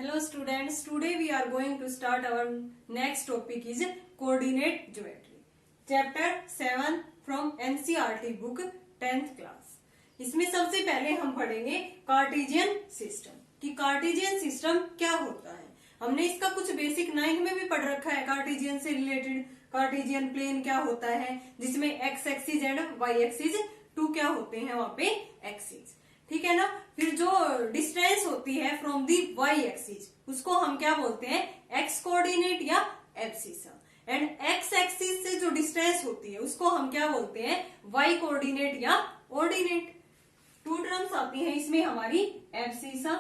Hello students, today we are going to start our next topic is coordinate geometry. Chapter 7 from NCERT book 10th class. इसमें सबसे पहले हम पढ़ेंगे Cartesian system कि Cartesian system क्या होता है। हमने इसका कुछ बेसिक 9 में भी पढ़ रखा है। कार्टेशियन से रिलेटेड कार्टेशियन प्लेन क्या होता है, जिसमें x axis and Y axis two क्या होते हैं वहां पे एक्सिस, ठीक है ना। फिर जो डिस्टेंस होती है फ्रॉम दी वाई एक्सिस उसको हम क्या बोलते हैं, एक्स कोऑर्डिनेट या एब्सिसा। एंड एक्स एक्सिस से जो डिस्टेंस होती है उसको हम क्या बोलते हैं, वाई कोऑर्डिनेट या ऑर्डिनेट। टू टर्म्स आती है इसमें हमारी एब्सिसा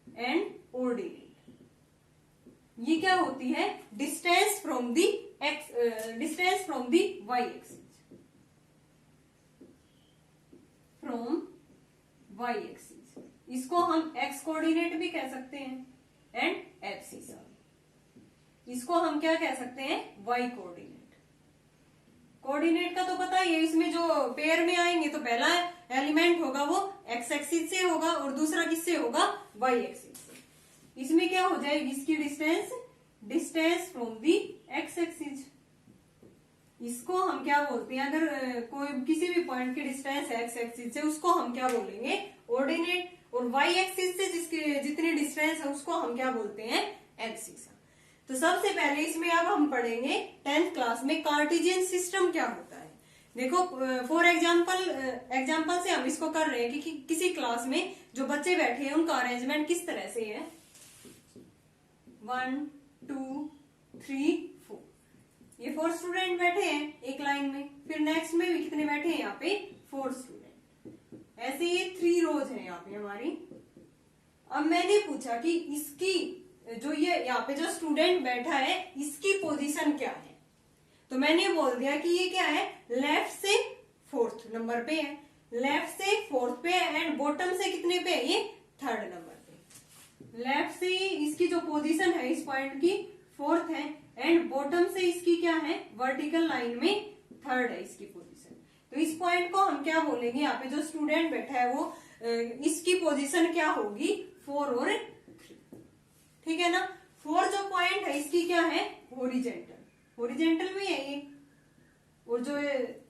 एंड ऑर्डिनेट। ये क्या होती है, distance from the distance from the y axis, from y axis. इसको हम एक्स कोऑर्डिनेट भी कह सकते हैं एंड एब्सिसा। इसको हम क्या कह सकते हैं, वाई कोऑर्डिनेट। कोऑर्डिनेट का तो पता ही है, इसमें जो पेयर में आएंगे तो पहला एलिमेंट होगा वो एक्स एक्सिस से होगा और दूसरा किससे होगा, वाई एक्सिस से। इसमें क्या हो जाएगी इसकी distance from the x axis. इसको हम क्या बोलते हैं, अगर कोई किसी भी पॉइंट की डिस्टेंस एक्स एक्सिस से उसको हम क्या बोलेंगे, ऑर्डिनेट। और वाई एक्सिस से जिसकी जितनी डिस्टेंस है उसको हम क्या बोलते हैं, एब्सिसा। तो सबसे पहले इसमें अब हम पढ़ेंगे 10th क्लास में कार्टेशियन सिस्टम क्या होता है। देखो फॉर एग्जाम्पल से हम इसको कर रहे हैं कि किसी क्लास में जो बच्चे बैठे हैं उनका अरेंजमेंट किस तरह से है, 1 2 3 4। ये 4 स्टूडेंट बैठे हैं एक लाइन में। फिर नेक्स्ट में भी कितने बैठे हैं, यहाँ पे 4 स्टूडेंट। ऐसे ये 3 रोज है यहाँ पे हमारी। अब मैंने पूछा कि इसकी जो ये यहाँ पे जो स्टूडेंट बैठा है इसकी पोजीशन क्या है, तो मैंने बोल दिया कि ये क्या है, लेफ्ट से 4th नंबर पे है, लेफ्ट से 4th पे है एंड बॉटम से कितने पे है, ये 3rd नंबर पे। लेफ्ट से इसकी जो पोजीशन है इस पॉइंट की 4th है एंड बॉटम से इसकी क्या है, वर्टिकल लाइन में 3rd है इसकी पोजीशन। तो इस पॉइंट को हम क्या बोलेंगे, यहाँ पे जो स्टूडेंट बैठा है वो इसकी पोजीशन क्या होगी, 4 और 3, ठीक है ना। 4 जो पॉइंट है इसकी क्या है, हॉरिजेंटल में है ये, और जो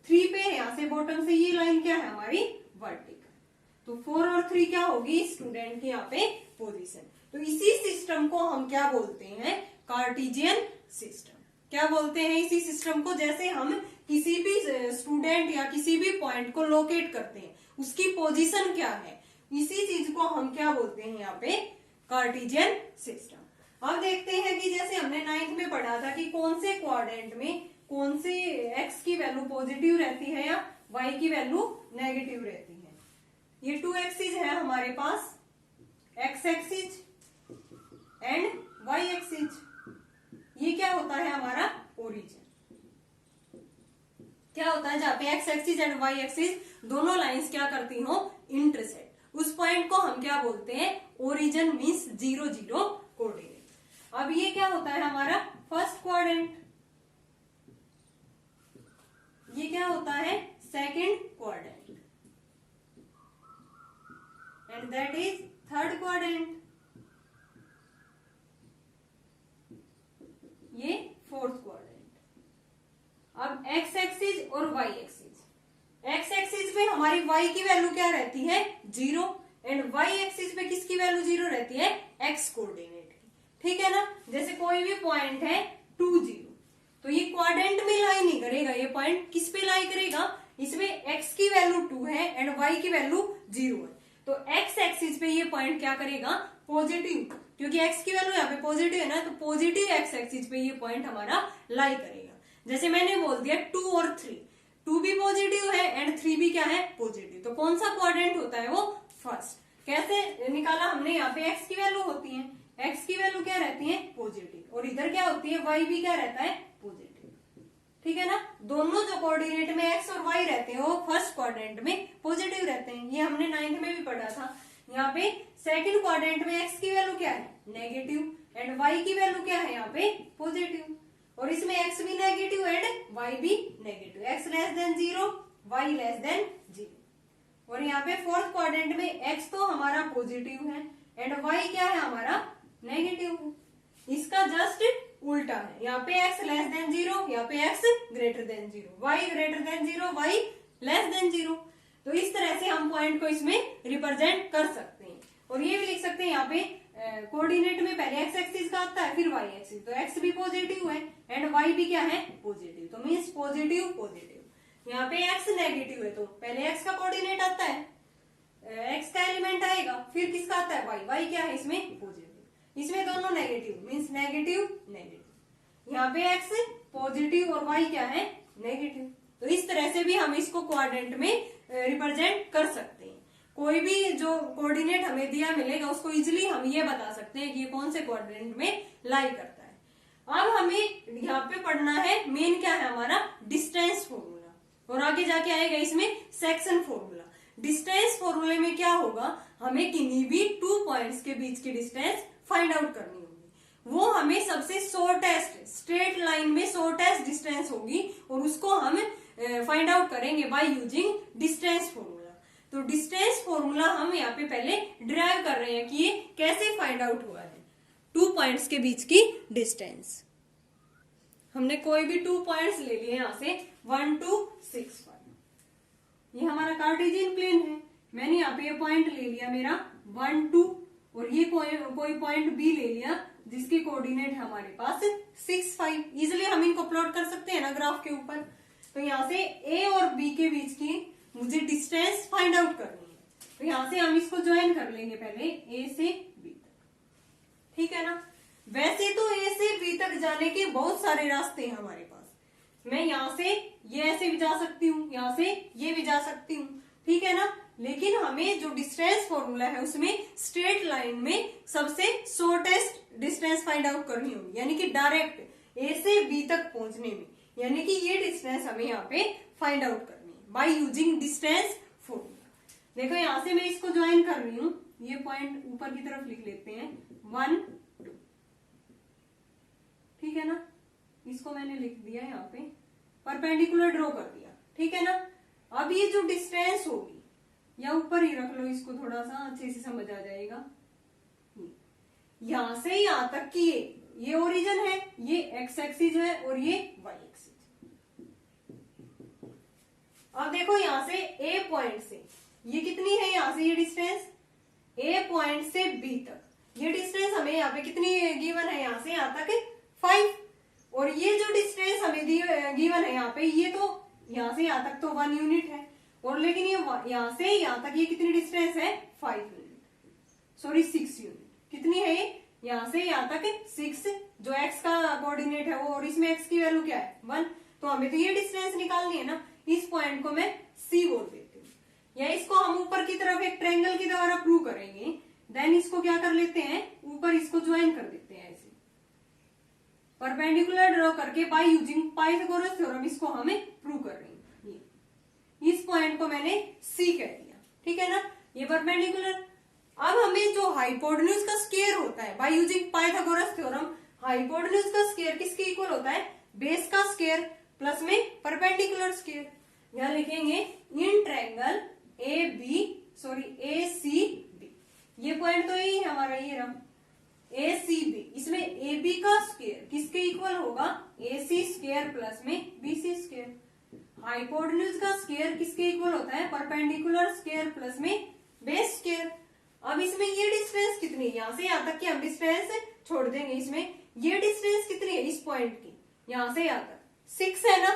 3 पे है यहाँ से बॉटम से ये लाइन क्या है हमारी, वर्टिकल। तो 4 और 3 क्या होगी स्टूडेंट की यहाँ पे पोजीशन। तो इसी सिस्टम को हम क्या बोलते हैं, कार्टेशियन सिस्टम। क्या बोलते हैं इसी सिस्टम को, जैसे हम किसी भी स्टूडेंट या किसी भी पॉइंट को लोकेट करते हैं उसकी पोजीशन क्या है, इसी चीज को हम क्या बोलते हैं यहाँ पे, कार्टेशियन सिस्टम। अब देखते हैं कि जैसे हमने 9th में पढ़ा था कि कौन से क्वाड्रेंट में कौन से एक्स की वैल्यू पॉजिटिव रहती है या वाई की वैल्यू नेगेटिव रहती है। ये 2 एक्सिस है हमारे पास, X axis and Y axis. ये क्या होता है हमारा ओरिजिन। क्या होता है जहां पे x axis and Y axis दोनों लाइंस क्या करती हो, इंटरसेक्ट। उस पॉइंट को हम क्या बोलते हैं, ओरिजिन मीन्स 0 0 कोऑर्डिनेट। अब ये क्या होता है हमारा फर्स्ट क्वाड्रेंट, ये क्या होता है second quadrant and that is third quadrant, ये 4th क्वाड्रेंट। अब एक्स एक्सिस और वाई एक्सिस, एक्स एक्सिस पे हमारी वाई की वैल्यू क्या रहती है, 0 एंड वाई एक्सिस पे किसकी वैल्यू 0 रहती है, एक्स कोऑर्डिनेट की, ठीक है ना। जैसे कोई भी पॉइंट है 2 0, तो ये क्वाड्रेंट में लाई नहीं करेगा, ये पॉइंट किस पे लाई करेगा, इसमें एक्स की वैल्यू 2 है एंड वाई की वैल्यू 0 है। तो एक्स एक्सिस पे ये पॉइंट क्या करेगा, पॉजिटिव, क्योंकि एक्स की वैल्यू यहाँ पे पॉजिटिव है ना, तो पॉजिटिव एक्स एक्सिस पे ये पॉइंट हमारा लाई करेगा। जैसे मैंने बोल दिया 2 और 3, 2 भी पॉजिटिव है एंड 3 भी क्या है, पॉजिटिव। तो कौन सा क्वाड्रेंट होता है वो फर्स्ट। कैसे निकाला हमने, यहाँ पे एक्स की वैल्यू होती है, एक्स की वैल्यू क्या रहती है, पॉजिटिव, और इधर क्या होती है, वाई भी क्या रहता है, पॉजिटिव, ठीक है ना। दोनों जो कोऑर्डिनेट में एक्स और वाई रहते हैं वो फर्स्ट क्वाड्रेंट में पॉजिटिव रहते हैं। ये हमने 9th में भी पढ़ा था। यहाँ पे सेकंड क्वाड्रेंट में एक्स की वैल्यू क्या है, नेगेटिव एंड वाई की वैल्यू क्या है यहाँ पे, पॉजिटिव। और इसमें एक्स भी नेगेटिव एंड वाई भी negative, x less than 0 y less than 0। और यहाँ पे 4th क्वाड्रेंट में एक्स तो हमारा पॉजिटिव है एंड y क्या है हमारा, नेगेटिव है। इसका जस्ट उल्टा है, यहाँ पे x लेस देन 0, यहाँ पे x greater than 0, y greater than 0, y less than 0। तो इस तरह से हम पॉइंट को इसमें रिप्रेजेंट कर सकते हैं। और ये भी लिख सकते हैं यहाँ पे कोऑर्डिनेट में पहले x एक्सिस का आता है, फिर y एक्सिस, तो x भी पॉजिटिव है एंड y भी क्या है, पॉजिटिव, तो मीन्स पॉजिटिव पॉजिटिव। यहाँ पे x नेगेटिव है तो पहले x का कोऑर्डिनेट आता है, x का एलिमेंट आएगा, फिर किसका आता है, y क्या है इसमें, पॉजिटिव। इसमें दोनों नेगेटिव, मीन्स नेगेटिव नेगेटिव। यहाँ पे x पॉजिटिव और y क्या है, नेगेटिव। तो इस तरह से भी हम इसको कोऑर्डिनेट में रिप्रेजेंट कर सकते हैं। कोई भी जो कोऑर्डिनेट हमें दिया मिलेगा उसको इजिली हम ये बता सकते हैं कि ये कौन से कोऑर्डिनेट में लाई करता है। अब हमें यहाँ पे पढ़ना है मेन क्या है हमारा, डिस्टेंस फॉर्मूला, और आगे जाके आएगा इसमें सेक्शन फॉर्मूला। डिस्टेंस फॉर्मूले में क्या होगा, हमें किन्हीं भी 2 पॉइंट्स के बीच की डिस्टेंस फाइंड आउट करनी होगी। वो हमें सबसे शॉर्टेस्ट, स्ट्रेट लाइन में शॉर्टेस्ट डिस्टेंस होगी और उसको हम फाइंड आउट करेंगे बाय यूजिंग डिस्टेंस फॉर्मूला। तो डिस्टेंस फॉर्मूला हम यहाँ पे पहले डिराइव कर रहे हैं कि ये कैसे फाइंड आउट हुआ है 2 पॉइंट्स के बीच की डिस्टेंस। हमने कोई भी 2 पॉइंट्स ले लिए यहाँ से 1 2 6 5। ये हमारा कार्टेशियन प्लेन है। मैंने यहाँ पे ये पॉइंट ले लिया मेरा 1 2, और ये कोई पॉइंट बी ले लिया जिसके कोऑर्डिनेट हमारे पास 6 5। इजिली हम इनको प्लॉट कर सकते हैं ना ग्राफ के ऊपर। तो यहाँ से ए और बी के बीच की मुझे डिस्टेंस फाइंड आउट करनी है। तो यहाँ से हम इसको ज्वाइन कर लेंगे पहले ए से बी तक, ठीक है ना। वैसे तो ए से बी तक जाने के बहुत सारे रास्ते हैं हमारे पास। मैं यहाँ से ये ऐसे भी जा सकती हूँ, यहाँ से ये भी जा सकती हूँ, ठीक है ना। लेकिन हमें जो डिस्टेंस फॉर्मूला है उसमें स्ट्रेट लाइन में सबसे शॉर्टेस्ट डिस्टेंस फाइंड आउट करनी होगी, यानी कि डायरेक्ट ए से बी तक पहुंचने में, यानी कि ये डिस्टेंस हमें यहाँ पे फाइंड आउट करनी है बाय यूजिंग डिस्टेंस फॉर्मूला। देखो यहाँ से मैं इसको ज्वाइन कर रही हूँ, ये पॉइंट ऊपर की तरफ लिख लेते हैं 1 2, ठीक है ना। इसको मैंने लिख दिया यहाँ पे, परपेंडिकुलर ड्रॉ कर दिया, ठीक है ना। अब ये जो डिस्टेंस होगी, या ऊपर ही रख लो इसको, थोड़ा सा अच्छे से समझ आ जाएगा। यहां से यहां तक की ये ओरिजिन है, ये एक्स एक्सिस है और ये वाई एक्सिस। अब देखो यहां से ए पॉइंट से ये कितनी है, यहां से ये डिस्टेंस ए पॉइंट से बी तक, ये डिस्टेंस हमें यहाँ पे कितनी गिवन है, यहां से यहां तक 5। और ये जो डिस्टेंस हमें गिवन है यहाँ पे, ये तो यहां से यहां तक तो 1 यूनिट है, और लेकिन ये यहां से यहां तक ये कितनी डिस्टेंस है, 5 यूनिट, सॉरी 6 यूनिट। कितनी है ये, यहां से यहां तक 6, जो x का कोऑर्डिनेट है वो, और इसमें x की वैल्यू क्या है 1। तो हमें तो ये डिस्टेंस निकालनी है ना। इस पॉइंट को मैं C बोल देती हूँ, या इसको हम ऊपर की तरफ एक ट्रायंगल के द्वारा प्रूव करेंगे। देन इसको क्या कर लेते हैं, ऊपर इसको ज्वाइन कर देते हैं ऐसे, परपेंडिकुलर ड्रॉ करके बाय यूजिंग पाइथागोरस थ्योरम इसको हमें प्रूव कर रहे हैं। इस पॉइंट को मैंने C कह दिया, ठीक है ना, ये परपेंडिकुलर। अब हमें जो हाइपोटेन्यूज का स्क्वायर होता है by using Pythagoras theorem, hypotenuse का स्क्वायर किसके इक्वल होता है, बेस का स्क्वायर प्लस में परपेंडिकुलर स्क्वायर। यहां लिखेंगे in triangle A C B, ये पॉइंट तो यही है हमारा, ये रहा ए सी बी। इसमें ए बी का स्क्वायर किसके इक्वल होगा, ए सी स्क्वायर प्लस में बी सी स्क्वायर। हाइपोटेन्यूज का स्क्वायर किसके इक्वल होता है, परपेंडिकुलर स्क्वायर प्लस में बेस स्क्वायर। अब इसमें ये डिस्टेंस कितनी है, यहाँ से यहाँ तक की हम डिस्टेंस छोड़ देंगे। इसमें ये डिस्टेंस कितनी है इस पॉइंट की, यहाँ से यहाँ तक 6 है ना,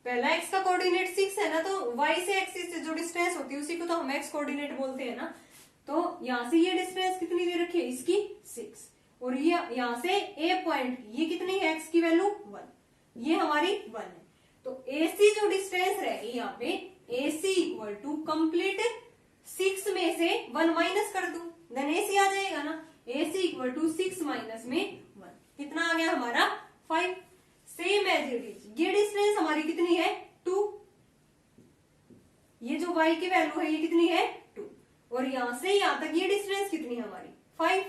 पहला x का कोऑर्डिनेट 6 है ना, तो y से एक्सिस से जो डिस्टेंस होती है उसी को तो हम x कोऑर्डिनेट बोलते हैं ना। तो यहाँ से ये डिस्टेंस कितनी दे रखी है इसकी 6, और ये यहाँ से a पॉइंट ये कितनी है, x की वैल्यू 1, ये हमारी 1 है। तो AC जो डिस्टेंस रहेगी यहाँ पे, AC इक्वल टू कंप्लीट 6 में से 1 माइनस कर दूं, देन AC आ जाएगा ना। AC इक्वल टू 6 माइनस में 1, कितना आ गया हमारा 5। सेम एज इट इज ये डिस्टेंस हमारी कितनी है 2, ये जो y की वैल्यू है ये कितनी है 2, और यहां से यहां तक ये डिस्टेंस कितनी है हमारी 5,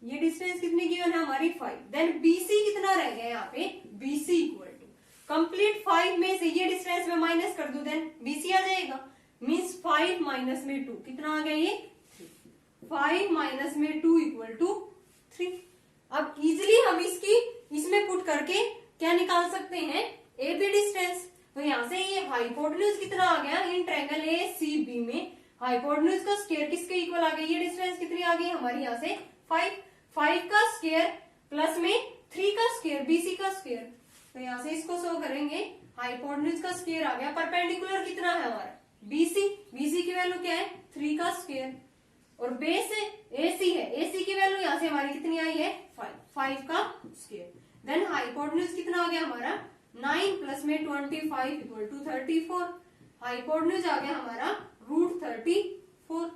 ये डिस्टेंस कितनी गिवन है हमारी 5। देन BC कितना रह गया यहाँ पे, BC इक्वल टू कंप्लीट 5 में से ये डिस्टेंस में माइनस कर दूं, देन BC आ जाएगा। मीन्स 5 माइनस में 2 कितना आ गया ये 3। 5 माइनस में 2 इक्वल टू 3। अब इजिली हम इसमें पुट करके क्या निकाल सकते हैं, ए बी डिस्टेंस। तो यहाँ से ये हाइपोटेन्यूज कितना आ गया in triangle A C B में, हाइपोटेन्यूज का स्क्वायर किसके इक्वल आ गई, ये डिस्टेंस कितनी आ गई हमारी यहाँ से 5, 5 का स्क्वायर प्लस में 3 का स्क्वायर, बीसी का स्क्वायर। तो यहाँ से इसको शो करेंगे, हाइपोटेन्यूज का स्क्वायर आ गया, परपेंडिकुलर कितना है हमारा बीसी, बीसी की वैल्यू क्या है 3 का स्क्वायर, और बेस एसी है, एसी की वैल्यू यहाँ से हमारी कितनी आई है 5, 5 का स्क्वायर। देन हाइपोटेन्यूज कितना आ गया हमारा 9 प्लस में 25 इक्वल टू 34, हाइपोटेन्यूज आ गया हमारा √34।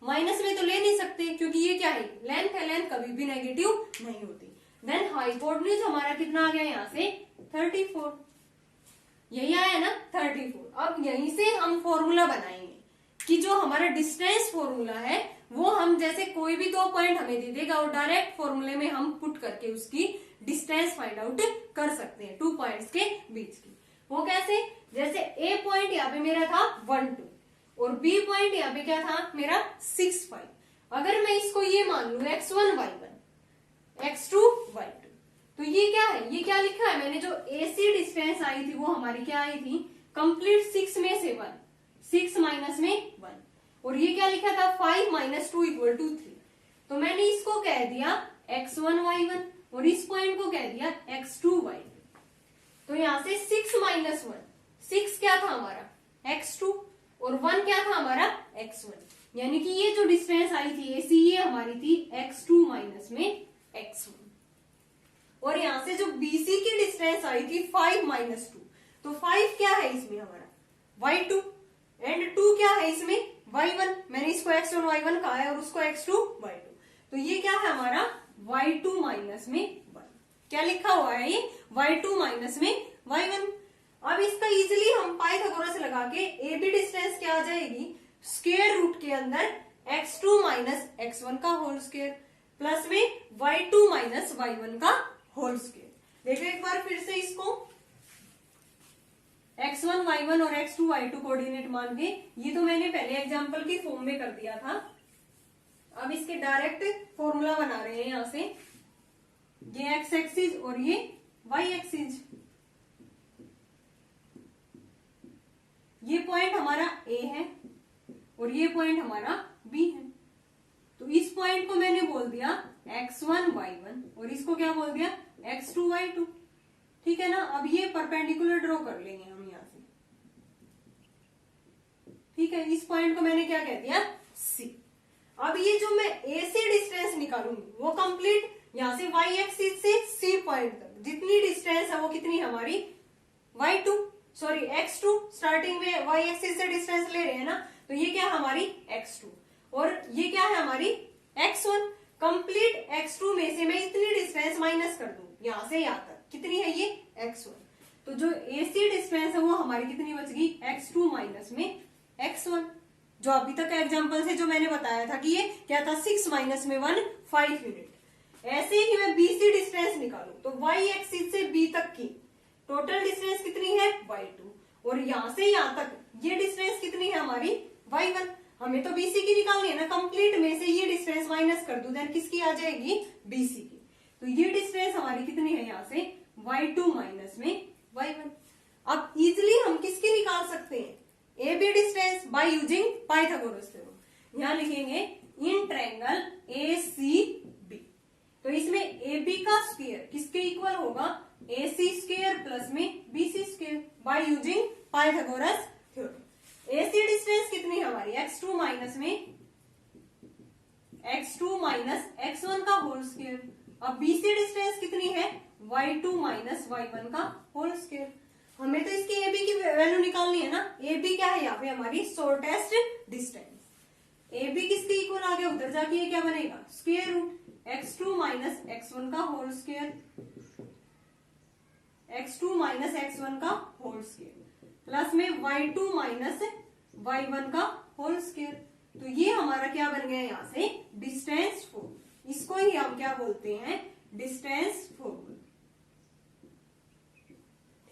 माइनस में तो ले नहीं सकते क्योंकि ये क्या है लेंथ है, लेंथ कभी भी नेगेटिव नहीं होती। देन हाइपोटेन्यूज हमारा कितना आ गया यहाँ से 34, यही आया ना 34। अब यहीं से हम फॉर्मूला बनाएंगे कि जो हमारा डिस्टेंस फॉर्मूला है वो हम जैसे कोई भी 2 पॉइंट हमें दे देगा और डायरेक्ट फॉर्मूले में हम पुट करके उसकी डिस्टेंस फाइंड आउट कर सकते हैं 2 पॉइंट्स के बीच की। वो कैसे, जैसे ए पॉइंट यहाँ पे मेरा था 1 2 और बी पॉइंट यहाँ पे क्या था मेरा 6 5। अगर मैं इसको ये मान लू x1 y1 x2 y2, तो ये क्या है, ये क्या लिखा है मैंने, जो एसी डिस्टेंस आई थी वो हमारी क्या आई थी कंप्लीट 6 में से 1, 6 माइनस में 1, और ये क्या लिखा था 5 माइनस 2 इक्वल टू 3। तो मैंने इसको कह दिया x1 y1 और इस पॉइंट को कह दिया x2 y2। तो यहां से 6 माइनस 1, 6 क्या था हमारा x2 और 1 क्या था हमारा x1, यानी कि ये जो डिस्टेंस आई थी एसी ये हमारी थी x2 माइनस में x1। और यहां से जो बीसी की डिस्टेंस आई थी 5 माइनस 2, तो 5 क्या है इसमें हमारा y2 एंड 2 क्या है इसमें y1, मैंने इसको x1 y1 कहा है और उसको x2 y2। तो ये क्या है हमारा y2 माइनस में 1, क्या लिखा हुआ है ये y2 माइनस में y1। अब इसका इजिली हम पाइथागोरस लगा के ए बी डिस्टेंस क्या आ जाएगी, स्क्वायर रूट के अंदर x2 माइनस x1 का होल स्क्वायर प्लस में y2 माइनस y1 का होल स्क्वायर। देखो एक बार फिर से इसको x1 y1 और x2 y2 कोऑर्डिनेट मान के, ये तो मैंने पहले एग्जांपल की फॉर्म में कर दिया था। अब इसके डायरेक्ट फॉर्मूला बना रहे हैं यहां से, ये x एक्सिस और ये y एक्सिस, ये पॉइंट हमारा A है और ये पॉइंट हमारा B है। तो इस पॉइंट को मैंने बोल दिया x1 y1 और इसको क्या बोल दिया x2 y2, ठीक है ना। अब ये परपेंडिकुलर ड्रॉ कर लेंगे हम यहां से, ठीक है। इस पॉइंट को मैंने क्या कह दिया C। अब ये जो मैं A से डिस्टेंस निकालूंगी वो कंप्लीट यहां से y एक्सिस से C पॉइंट तक जितनी डिस्टेंस है वो कितनी हमारी y2 सॉरी x2, स्टार्टिंग में y एक्सिस से डिस्टेंस ले रहे हैं ना, तो ये क्या हमारी x2 और ये क्या है हमारी x1। कंप्लीट x2 में से मैं इतनी डिस्टेंस माइनस कर दूं यहां से यहां तक, कितनी है ये x1। तो जो AC डिस्टेंस है वो हमारी कितनी बच गई x2 माइनस में x1। जो अभी तक एग्जांपल से जो मैंने बताया था कि ये क्या था 6 माइनस में 1 5 यूनिट। ऐसे ही मैं BC डिस्टेंस निकालू तो y एक्सिस से B तक की टोटल डिस्टेंस कितनी है y2 और यहां से यहां तक ये डिस्टेंस कितनी है हमारी y1। हमें तो BC की निकालनी है ना, कंप्लीट में से ये डिस्टेंस माइनस कर दूं, देन किसकी आ जाएगी BC की। तो ये डिस्टेंस हमारी कितनी है यहाँ से y2 माइनस में y1। अब इजिली हम किसकी निकाल सकते हैं A B distance by using Pythagoras theorem. यहाँ लिखेंगे इन ट्रायंगल ACB, तो इसमें AB का स्क्वायर किसके इक्वल होगा AC स्क्वायर प्लस में BC square by using Pythagoras theorem. AC distance कितनी है हमारी x2 माइनस में x2 माइनस x1 का होल स्क्वायर। अब BC डिस्टेंस कितनी है y2 माइनस y1 का होल स्क्वायर। हमें तो इसकी AB की वैल्यू निकालनी है ना, AB क्या है यहाँ पे हमारी शॉर्टेस्ट डिस्टेंस। AB किसके इक्वल आ गया, उधर जाके ये क्या बनेगा square root x2 minus x1 का whole square, x2 minus x1 का होल स्क्वायर प्लस में y2 माइनस y1 का होल स्क्वायर। तो ये हमारा क्या बन गया यहाँ से डिस्टेंस फॉर्मूला। इसको ही हम क्या बोलते हैं डिस्टेंस फॉर्मूला,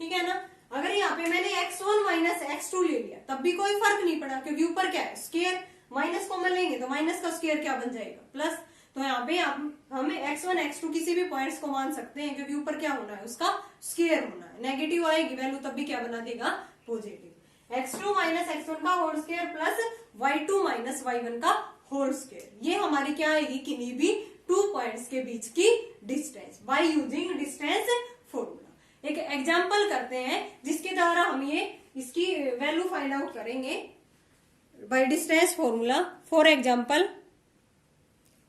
ठीक है ना। अगर यहाँ पे मैंने x1 माइनस x2 ले लिया तब भी कोई फर्क नहीं पड़ा क्योंकि ऊपर क्या है स्क्वायर। माइनस कॉमन लेंगे तो माइनस का स्क्वायर क्या बन जाएगा, प्लस। तो यहाँ पे हम x1 x2 किसी भी पॉइंट्स को मान सकते हैं, क्योंकि ऊपर क्या होना है, उसका स्क्वायर होना है। नेगेटिव आएगी वैल्यू तब भी क्या बना देगा, पॉजिटिव। x2 माइनस x1 का whole square plus y2 minus y1 का होल स्क्वायर, ये हमारी क्या आएगी, किन्हीं भी 2 पॉइंट्स के बीच की distance by using distance formula. एक एग्जांपल करते हैं जिसके द्वारा हम ये इसकी वैल्यू फाइंड आउट करेंगे by distance formula. For example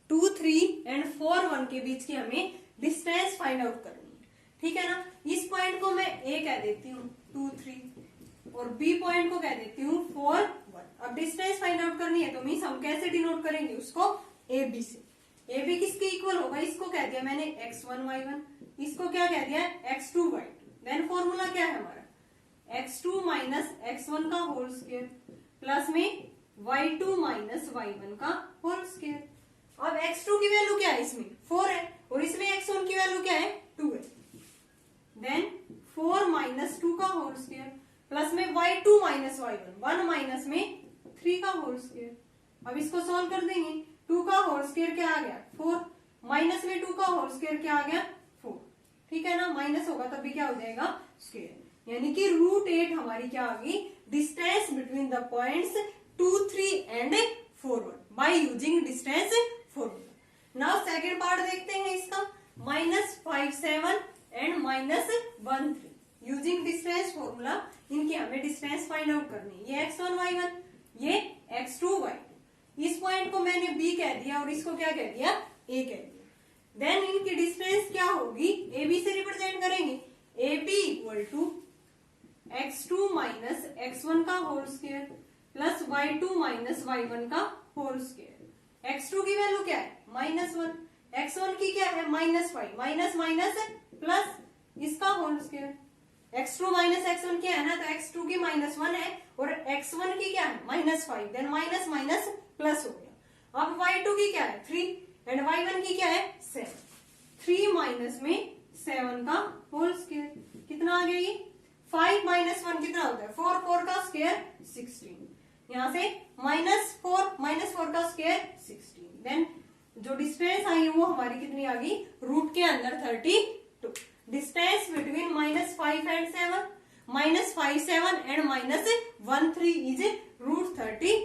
2, 3 and 4, 1 के बीच की हमें डिस्टेंस फाइंड आउट करनी है, ठीक है ना। इस पॉइंट को मैं A कह देती हूँ 2, 3 और B पॉइंट को कह देती हूँ 4, 1। अब डिस्टेंस फाइंड आउट करनी है तो मीन्स हम कैसे डिनोट करेंगे उसको, AB से। AB किसके इक्वल होगा, इसको कह दिया मैंने x1 y1, इसको क्या कह दिया x2 y2। देन फॉर्मूला क्या है हमारा, x2 माइनस x1 का होल स्क्वायर प्लस में y2 माइनस y1 का होल स्क्वायर। अब x2 की वैल्यू क्या है, इसमें 4 है और इसमें x1 की वैल्यू क्या है, 2 है। देन 4 माइनस 2 का होल स्क्वायर प्लस में y2 माइनस y1, 1 माइनस में 3 का होल स्क्वायर। अब इसको सॉल्व कर देंगे, 2 का होल स्क्वायर क्या आ गया, 4 माइनस में 2 का होल स्क्वायर क्या आ गया, 4, ठीक है ना। माइनस होगा तब भी क्या हो जाएगा, स्क्वायर। यानी कि √8 हमारी क्या आ गई, distance between the points 2, 3 and 4, 1 by using distance formula. Now second part देखते हैं इसका, -5, 7 एंड -1, 3 यूजिंग डिस्टेंस फॉर्मूला। इनकी हमें डिस्टेंस फाइंड आउट करनी है। ये x1 y1, ये x2 y2। इस पॉइंट को मैंने B कह दिया और इसको क्या कह दिया, A कह दिया। देन इनकी डिस्टेंस क्या होगी, AB से रिप्रेजेंट करेंगे, AB equal to x2 minus x1 का whole square plus y2 minus y1 का होल स्क्वायर। x2 की वैल्यू क्या है, -1, x1 की क्या है, -5, माइनस माइनस प्लस इसका whole square. x2 minus x1 क्या है ना, तो x2 की -1 है और x1 की क्या है, -5। देन माइनस माइनस प्लस हो गया। अब y2 की क्या है, 3 एंड y1 की क्या है, 7। 3 माइनस में 7 का होल स्क्वायर कितना आ गया, ये 5 माइनस 1 कितना होता है, 4, 4 का स्क्वायर 16। यहाँ से -4 का स्क्वायर 16। देन जो डिस्टेंस आई है वो हमारी कितनी आ गई, रूट के अंदर 32। Distance between -5 and 7, -5, 7 and -1, 3 is √32।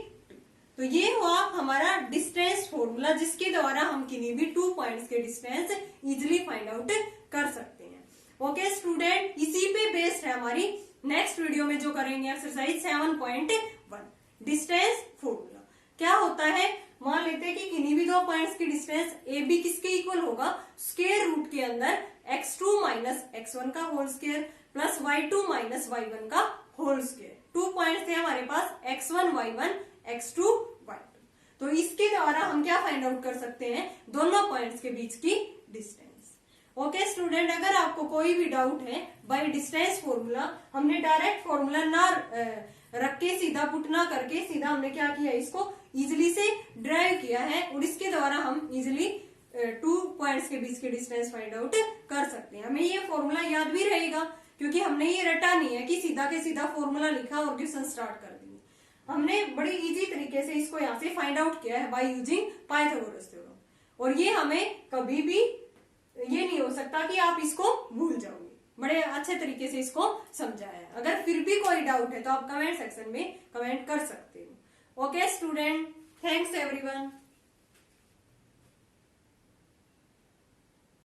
तो ये हुआ हमारा डिस्टेंस फॉर्मूला, जिसके द्वारा हम किन्हीं भी 2 पॉइंट्स के डिस्टेंस इजिली फाइंड आउट कर सकते हैं। ओके स्टूडेंट, इसी पे बेस्ड है हमारी नेक्स्ट वीडियो में जो करेंगे एक्सरसाइज 7.1 डिस्टेंस फॉर्मूला। क्या होता है, मान लेते हैं कि किन्हीं भी 2 पॉइंट्स की डिस्टेंस ए बी किसके इक्वल होगा, स्क्वायर रूट के अंदर x2 माइनस x1 का whole square plus y2 minus y1 का होल स्क्वायर। 2 पॉइंट्स थे हमारे पास x1 y1 x2 y2। तो इसके द्वारा हम क्या फाइंड आउट कर सकते हैं, दोनों पॉइंट्स के बीच की डिस्टेंस। ओके स्टूडेंट, अगर आपको कोई भी डाउट है बाय डिस्टेंस फॉर्मूला, हमने डायरेक्ट फॉर्मूला ना रख के सीधा पुट ना करके सीधा हमने क्या किया, इसको इजिली से ड्राइव किया है और इसके द्वारा हम इजिली 2 पॉइंट्स के बीच की डिस्टेंस फाइंड आउट कर सकते हैं। हमें ये फॉर्मूला याद भी रहेगा क्योंकि हमने ये रटा नहीं है कि सीधा के सीधा फॉर्मूला लिखा और क्वेश्चन स्टार्ट कर दिए। हमने बड़ी इजी तरीके से इसको यहाँ से फाइंड आउट किया है बाय यूजिंग पाइथागोरस थ्योरम। और ये हमें कभी भी ये नहीं हो सकता कि आप इसको भूल जाओगे, बड़े अच्छे तरीके से इसको समझाया है। अगर फिर भी कोई डाउट है तो आप कमेंट सेक्शन में कमेंट कर सकते हो। Okay student, thanks everyone.